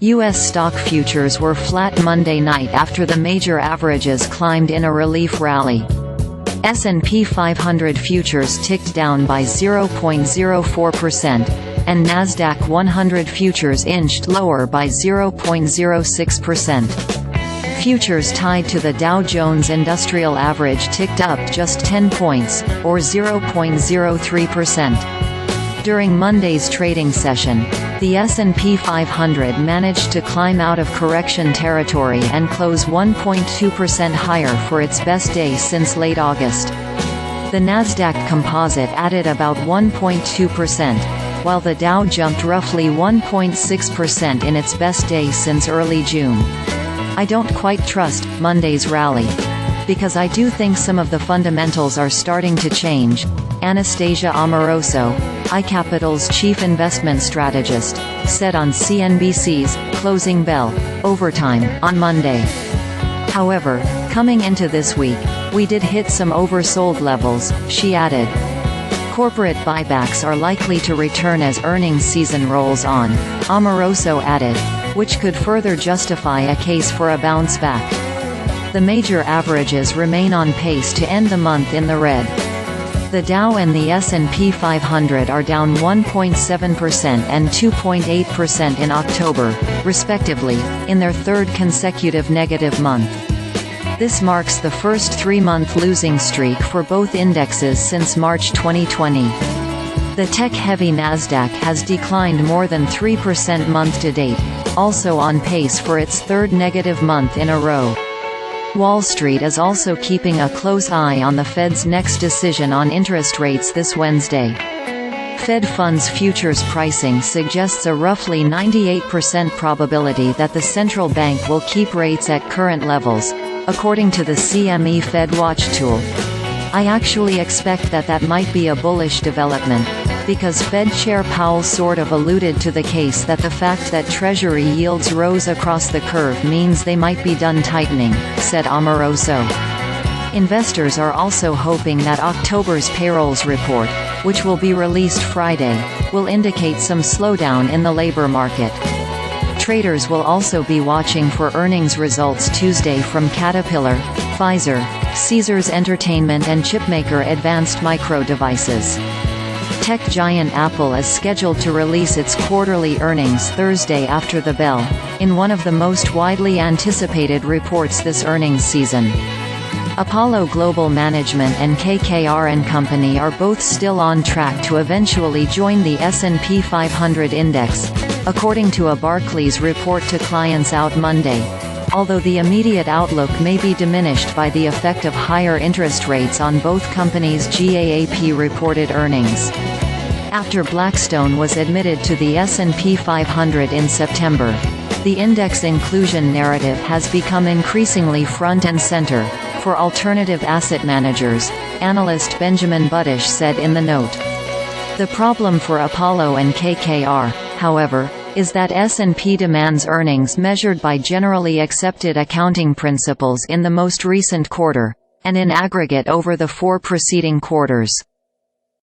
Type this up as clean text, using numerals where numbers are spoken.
U.S. stock futures were flat Monday night after the major averages climbed in a relief rally. S&P 500 futures ticked down by 0.04%, and Nasdaq 100 futures inched lower by 0.06%. Futures tied to the Dow Jones Industrial Average ticked up just 10 points, or 0.03%. During Monday's trading session, the S&P 500 managed to climb out of correction territory and close 1.2% higher for its best day since late August. The Nasdaq Composite added about 1.2%, while the Dow jumped roughly 1.6% in its best day since early June. I don't quite trust Monday's rally, because I do think some of the fundamentals are starting to change, Anastasia Amoroso, iCapital's chief investment strategist, said on CNBC's Closing Bell Overtime on Monday. However, coming into this week, we did hit some oversold levels, she added. Corporate buybacks are likely to return as earnings season rolls on, Amoroso added, which could further justify a case for a bounce back. The major averages remain on pace to end the month in the red. The Dow and the S&P 500 are down 1.7% and 2.8% in October, respectively, in their third consecutive negative month. This marks the first three-month losing streak for both indexes since March 2020. The tech-heavy Nasdaq has declined more than 3% month-to-date, also on pace for its third negative month in a row. Wall Street is also keeping a close eye on the Fed's next decision on interest rates this Wednesday. Fed funds futures pricing suggests a roughly 98% probability that the central bank will keep rates at current levels, according to the CME FedWatch Tool. I actually expect that might be a bullish development, because Fed Chair Powell sort of alluded to the case that the fact that Treasury yields rose across the curve means they might be done tightening, said Amoroso. Investors are also hoping that October's payrolls report, which will be released Friday, will indicate some slowdown in the labor market. Traders will also be watching for earnings results Tuesday from Caterpillar, Pfizer, Caesars Entertainment and chipmaker Advanced Micro Devices. Tech giant Apple is scheduled to release its quarterly earnings Thursday after the bell, in one of the most widely anticipated reports this earnings season. Apollo Global Management and KKR and Company are both still on track to eventually join the S&P 500 index, according to a Barclays report to clients out Monday, although the immediate outlook may be diminished by the effect of higher interest rates on both companies' GAAP-reported earnings. After Blackstone was admitted to the S&P 500 in September, the index inclusion narrative has become increasingly front and center for alternative asset managers, analyst Benjamin Budish said in the note. The problem for Apollo and KKR, however, is that S&P demands earnings measured by generally accepted accounting principles in the most recent quarter, and in aggregate over the 4 preceding quarters.